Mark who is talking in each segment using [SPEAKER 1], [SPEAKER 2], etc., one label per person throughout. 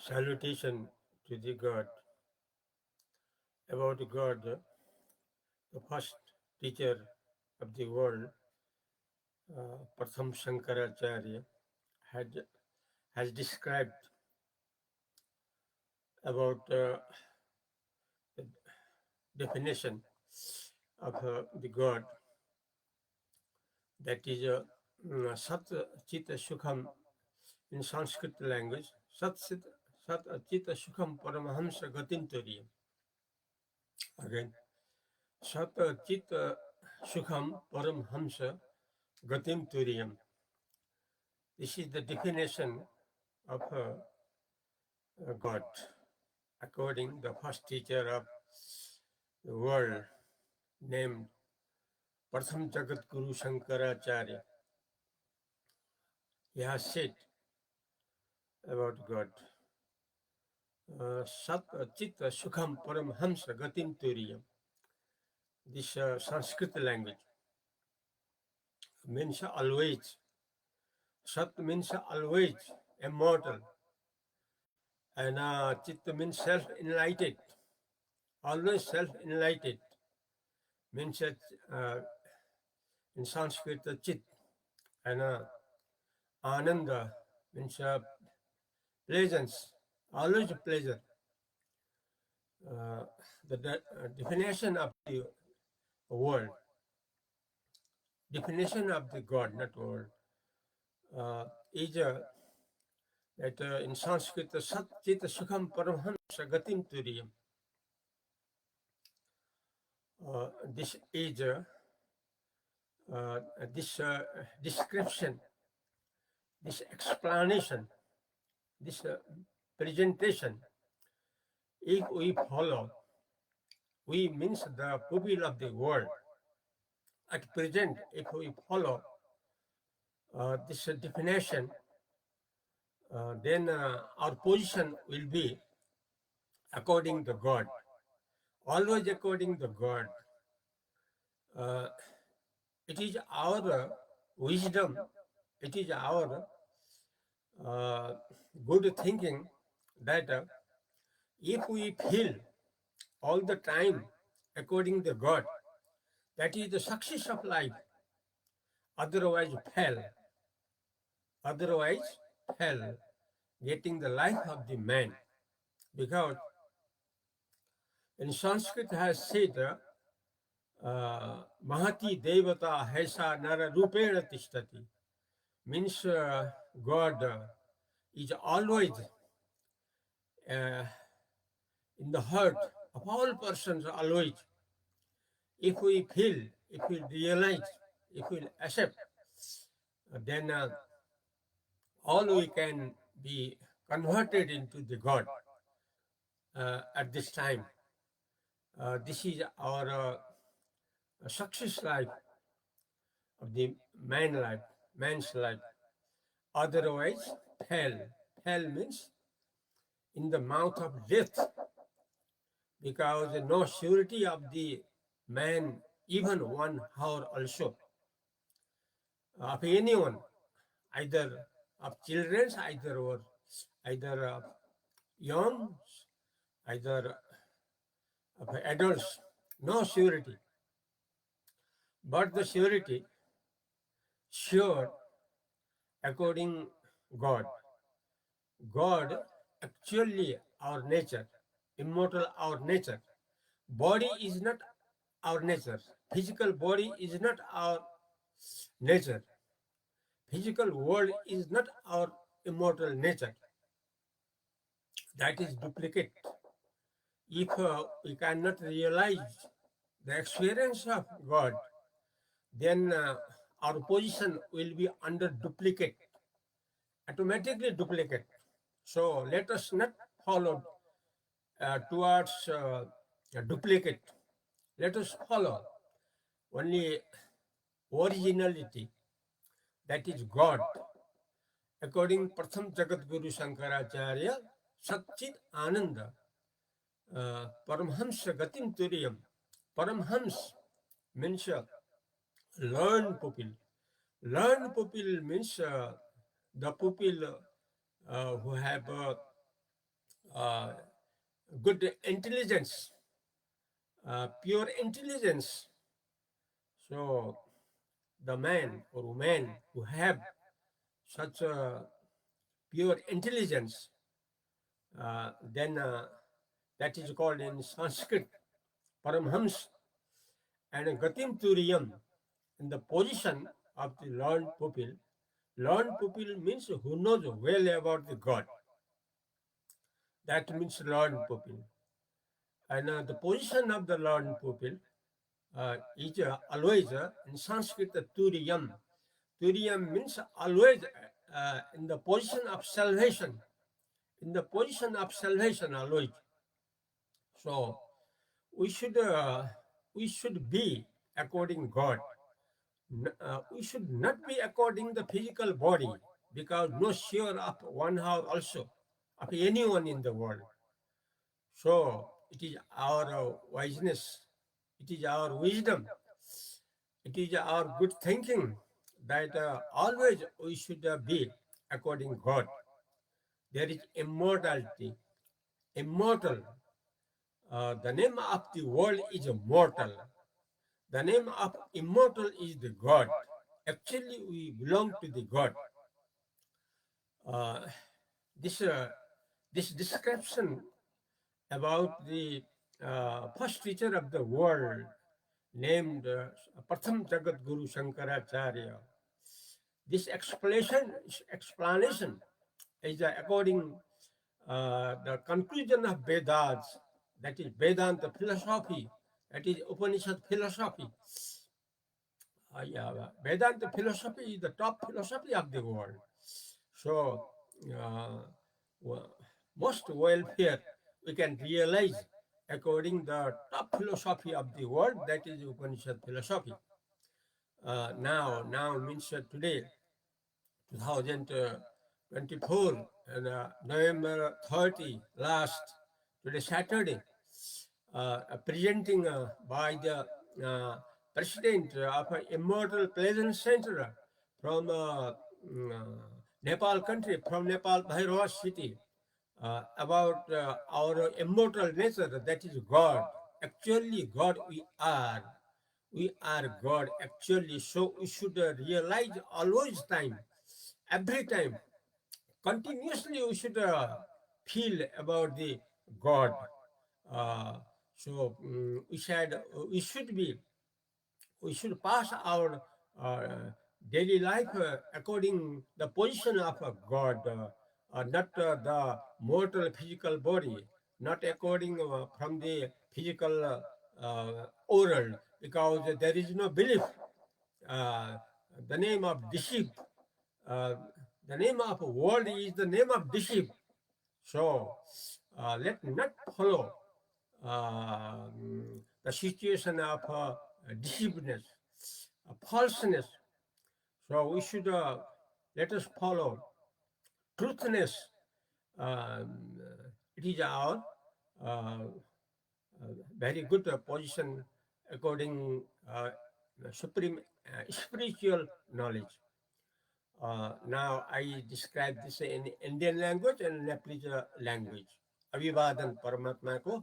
[SPEAKER 1] Salutation to the God. About God, the first teacher of the world, Pratham Shankaracharya, had, has described about the definition of the God, that is Sat Chita Sukham in Sanskrit language, Sat Chita Sukham Paramahamsa Gatinturiyam. Again, Sat Chita Sukham Paramhamsa Gatim Turiyam. This is the definition of God, according to the first teacher of the world, named Pratham Jagat Guru Shankaracharya. He has said about God, Sat Chitta Sukham Paramhamsa Gatim Turiyam. This Sanskrit language means always. Sat means always immortal, and Chitta means self-enlightened, always self-enlightened. Means in Sanskrit Chit, and Ananda means pleasance, always pleasure. The definition of the world, definition of the God, not world, is that in Sanskrit, Sat Chita Sukham Paramhamsa Gatim Turiyam. This is this description, this explanation, this presentation. If we follow, we means the pupil of the world. At present, if we follow this definition, then our position will be according to God, always according to God. It is our wisdom, it is our good thinking that if we feel all the time according to God, that is the success of life. Otherwise, fail getting the life of the man. Because in Sanskrit has said, Mahati Devata Haisa Nara Rupena Tishtati. Means God is always in the heart of all persons, always. If we feel, if we realize, if we accept, then all we can be converted into the God at this time. This is our success life of the man's life. Otherwise, hell. Hell means in the mouth of death, because no surety of the man, even 1 hour also, of anyone, either of children, either of young, either of adults, no surety. But the surety, sure, according God. God actually our nature, immortal our nature. Body is not our nature. Physical body is not our nature. Physical world is not our immortal nature. That is duplicate. If we cannot realize the experience of God, then our position will be under duplicate, automatically duplicate. So let us not follow towards a duplicate. Let us follow only originality, that is God. According Pratham Jagat Guru Shankaracharya, Satchit Ananda, Paramhamsa Gatim Turiyam. Paramhams means learned pupil. Learned pupil means the pupil who have uh, good intelligence, pure intelligence. So the man or woman who have such a pure intelligence, then that is called in Sanskrit Paramhams and Gatim Turiyam in the position of the learned pupil. Learned pupil means who knows well about the God. That means learned pupil. And the position of the learned pupil is always in Sanskrit Turiyam. Turiyam means always in the position of salvation. In the position of salvation always. So we should be according God. We should not be according the physical body, because no sure of one hour also of anyone in the world. So it is our wiseness, it is our wisdom, it is our good thinking that always we should be according God. There is immortality, immortal. The name of the world is mortal. The name of immortal is the God. Actually, we belong to the God. Uh, this this description about the first teacher of the world, named Pratham Jagat Guru Shankaracharya. This explanation is according the conclusion of Vedas, that is Vedanta philosophy, that is Upanishad philosophy. Vedanta philosophy is the top philosophy of the world. So, most welfare we can realize according the top philosophy of the world, that is Upanishad philosophy. Now means today, 2024, and November 30, today Saturday, presenting by the president of Immortal Pleasant Center from Nepal country, from Nepal, Bhairava city, about our immortal nature, that is God. Actually, God we are. We are God actually. So we should realize always time, every time, continuously we should feel about the God. So we should pass our daily life according the position of God, not the mortal physical body, not according from the physical world, because there is no belief. Uh, the name of deceit, uh, the name of world is the name of deceit. So let not follow the situation of deceitfulness, falseness. So we should let us follow truthness. It is our uh, very good position according supreme spiritual knowledge. Now I describe this in Indian language and Nepalese language. अभिवादन परमात्मा को।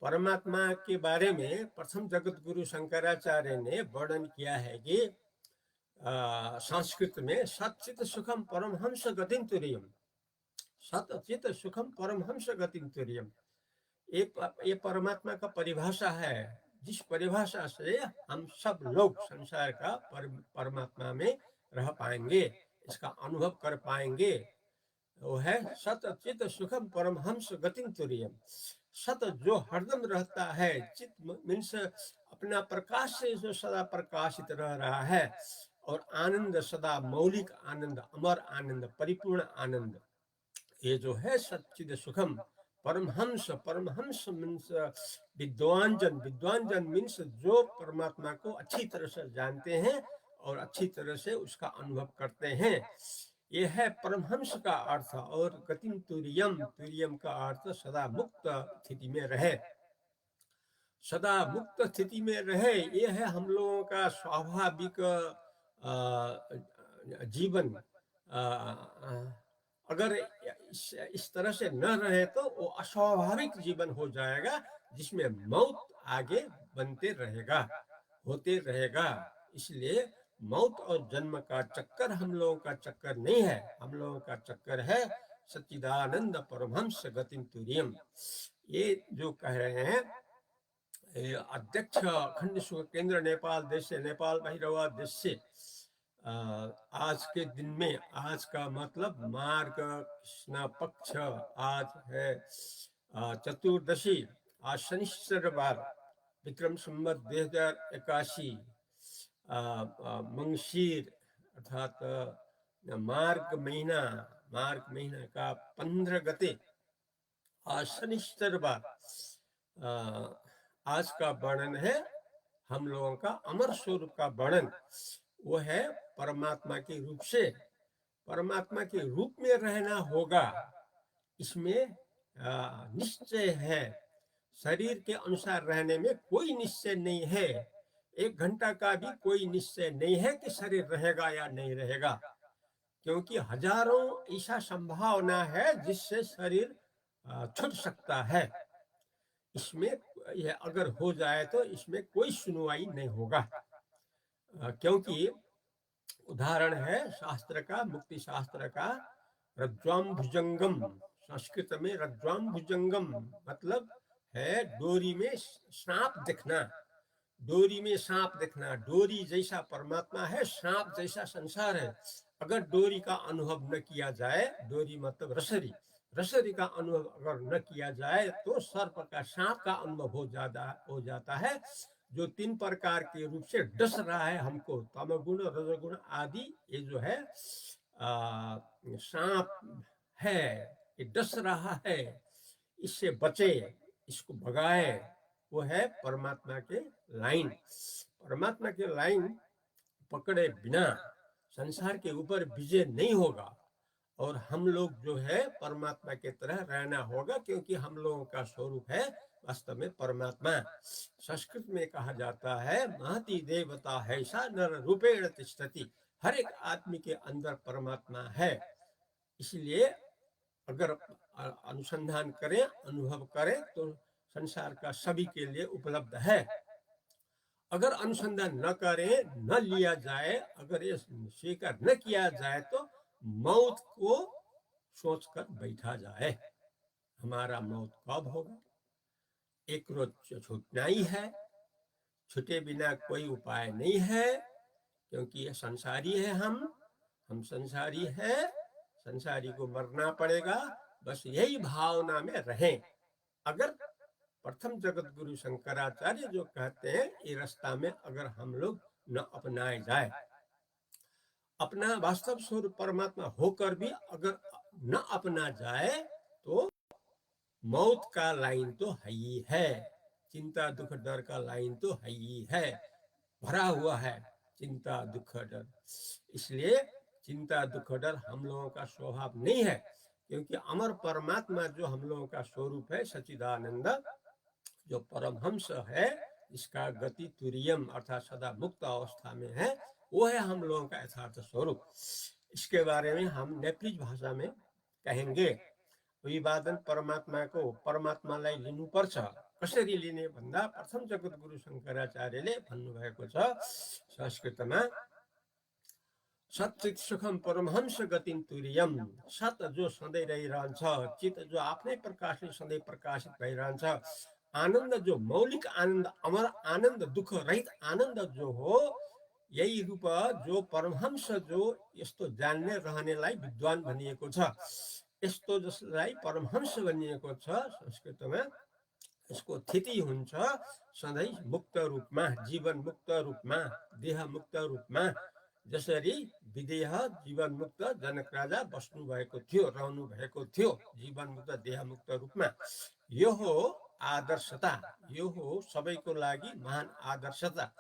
[SPEAKER 1] परमात्मा के बारे में प्रथम जगत गुरु शंकराचार्य ने वर्णन किया है कि संस्कृत में सच्चित सुखम परमहंस गतिम तुरीयम, सचित सुखम परमहंस गतिम तुरीयम, ये परमात्मा का परिभाषा है, जिस परिभाषा से हम सब लोग संसार का परमात्मा में रह पाएंगे, इसका अनुभव कर पाएंगे। वो है सत चित सुखम परमहंस गतिम तुरीयम। सत जो हरदम रहता है, चित मीन्स अपना प्रकाश से जो सदा प्रकाशित रह रहा है, और आनंद सदा मौलिक आनंद, अमर आनंद, परिपूर्ण आनंद, ये जो है सच्चिद सुखम परमहंस। परमहंस मीन्स विद्वानजन। विद्वानजन मीन्स जो परमात्मा को अच्छी तरह से जानते हैं और अच्छी तरह से उसका अनुभव करते हैं, ये है परमहंस का अर्थ। और गतिम तुरीयम, तुरीयम का अर्थ सदा मुक्त स्थिति में रहे, सदा मुक्त स्थिति में रहे। ये है हम लोगों का स्वाभाविक जीवन। अगर इस तरह से न रहे तो वो अस्वाभाविक जीवन हो जाएगा, जिसमें मौत आगे बनते रहेगा, होते रहेगा। इसलिए मौत और जन्म का चक्कर हम लोगों का चक्कर नहीं है, हम लोगों का चक्कर है सच्चिदानंद परमहंस गतिम तुरीयम। ये जो कह रहे हैं अध्यक्ष अखंड सुख केंद्र नेपाल देश से, नेपाल भैरवा देश से, आज के दिन में, आज का मतलब मार्ग कृष्ण पक्ष, आज है चतुर्दशी, आज शनिश्चरवार, विक्रम संवत 2081 मंगशीर अर्थात मार्ग महीना का 15 गते, आज शनिश्चरवार। आज का वर्णन है हम लोगों का अमर स्वरूप का वर्णन, वो है परमात्मा के रूप से, परमात्मा के रूप में रहना होगा, इसमें निश्चय है। शरीर के अनुसार रहने में कोई निश्चय नहीं है, 1 घंटा का भी कोई निश्चय नहीं है कि शरीर रहेगा या नहीं रहेगा, क्योंकि हजारों ऐसा संभावना है जिससे शरीर छूट सकता है। इसमें यह अगर हो जाए तो इसमें कोई सुनवाई नहीं होगा, क्योंकि उदाहरण है शास्त्र का, मुक्ति शास्त्र का, रज्ज्वाम भुजंगम, संस्कृत में रज्ज्वाम भुजंगम मतलब है डोरी में सांप देखना, डोरी में सांप देखना। डोरी जैसा परमात्मा है, सांप जैसा संसार है। अगर डोरी का अनुभव न किया जाए, डोरी मतलब रसरी, रसरी का अनुभव अगर न किया जाए तो सर्प का, सांप का अनुभव हो जाता है, जो 3 प्रकार के रूप से डस रहा है हमको, तमगुण, रजगुण आदि। ये जो है सांप है, ये डस रहा है, इससे बचे, इसको भगाए, वो है परमात्मा के लाइन। परमात्मा के लाइन पकड़े बिना संसार के ऊपर विजय नहीं होगा, और हम लोग जो है परमात्मा के तरह रहना होगा, क्योंकि हम लोगों का स्वरूप है वास्तव में परमात्मा। संस्कृत में कहा जाता है महती देवता है सा नर रूपेण तिष्ठति, हर एक आदमी के अंदर परमात्मा है। इसलिए अगर अनुसंधान करें, अनुभव करें तो संसार का सभी के लिए उपलब्ध है। अगर अनुसंधान न करें, न लिया जाए, अगर ये स्वीकार न किया जाए तो मौत को सोचकर बैठा जाए, हमारा मौत कब होगा, एक रोज छूटना ही है, छूटे बिना कोई उपाय नहीं है, क्योंकि ये संसारी है, हम संसारी है, संसारी को मरना पड़ेगा, बस यही भावना में रहें। अगर प्रथम जगत गुरु शंकराचार्य जो कहते हैं, ये रास्ता में अगर हम लोग न अपनाए जाए, अपना वास्तव स्वरूप परमात्मा होकर भी अगर न अपना जाए तो मौत का लाइन तो है ही है, चिंता दुख डर का लाइन तो है ही है, भरा हुआ है चिंता दुख डर। इसलिए चिंता दुख डर हम लोगों का स्वभाव नहीं है, क्योंकि अमर परमात्मा जो हम लोगों का स्वरूप है, सच्चिदानंद जो परमहंस है, इसका गति तुरीयम अर्थात सदा मुक्त अवस्था में है, वो है हम लोगों का यथार्थ स्वरूप। इसके बारे में हम नेप्लिज भाषा में कहेंगे। विवादन परमात्माको, परमात्मालाई लिनुपर्छ, कसरी लिने भन्दा प्रथम जगत गुरु शंकराचार्यले भन्नुभएको छ संस्कृतमा, सचित सुखम परमहंस गतिम तुरीयम। सत जो सधैँ रहिरहन्छ, चित जो आफ्नै प्रकाशले सधैँ प्रकाशित भइरहन्छ, आनन्द जो मौलिक आनन्द, अमर आनन्द, दुख रहित आनन्द जो हो, यही रूप जो परमहंस, जो यस्तो जान्ने रहनेलाई विद्वान भनिएको छ, यस्तो जसलाई परमहंस भनिएको छ संस्कृतमा, यसको स्थिति हुन्छ सधैँ मुक्त रूपमा, जीवन मुक्त रूपमा, देह मुक्त रूपमा। जसरी विदेह जीवन मुक्त जनक राजा बस्नु भएको थियो, रहनु भएको थियो जीवन मुक्त देह मुक्त रूपमा। यो हो आदर्शता, यो हो सबैको लागि महान आदर्शता।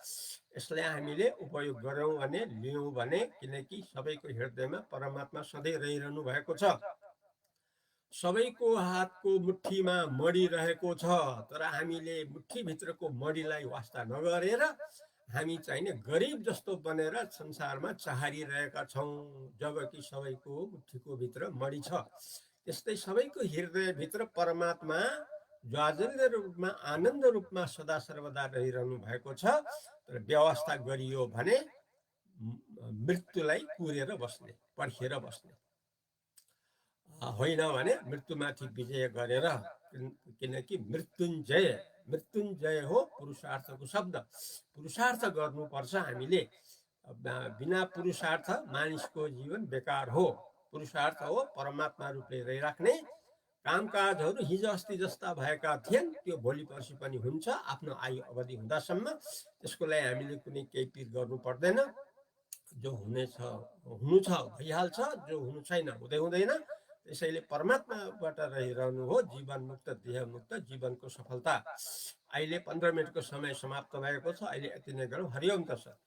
[SPEAKER 1] यसलाई हामीले उपयोग गर्यौं भने, लियौं भने, किनकि सबैको हृदयमा परमात्मा सधैँ रहिरहनु भएको छ, सबैको हातको मुठीमा मडी रहेको छ, तर हामीले मुठीभित्रको मडीलाई वास्ता नगरेर हामी चाहिने गरिब जस्तो बनेर संसारमा चाहरिरहेका छौँ, जबकि सबैको मुठीको भित्र मडी छ। त्यस्तै सबैको हृदयभित्र परमात्मा ज्वाजल्य रूपमा आनन्द रूपमा सदा सर्वदा रहिरहनु भएको छ। तर व्यवस्था गरियो भने मृत्युलाई कुरेर बस्ने, पर्खेर बस्ने होइन भने मृत्युमाथि विजय गरेर, किनकि मृत्युञ्जय मृत्युञ्जय हो पुरुषार्थको शब्द। पुरुषार्थ गर्नुपर्छ हामीले। बिना पुरुषार्थ मानिसको जीवन बेकार हो। पुरुषार्थ हो परमात्मा रूपले रहिराख्ने। कामकाजहरू हिजो अस्ति जस्ता भएका थिएन, त्यो भोलि पर्सि पनि हुन्छ आफ्नो आयु अवधि हुँदासम्म। त्यसको लागि हामीले कुनै केही पिर गर्नु पर्दैन। जो हुनेछ हुनु छ भइहाल्छ, जो हुनु छैन हुँदै हुँदैन। त्यसैले परमात्माबाट रहिरहनु हो जीवन मुक्त, देह मुक्त जीवनको सफलता। अहिले 15 मिनटको समय समाप्त भएको छ। अहिले यति नै गरौँ। हरिओम तत्सत।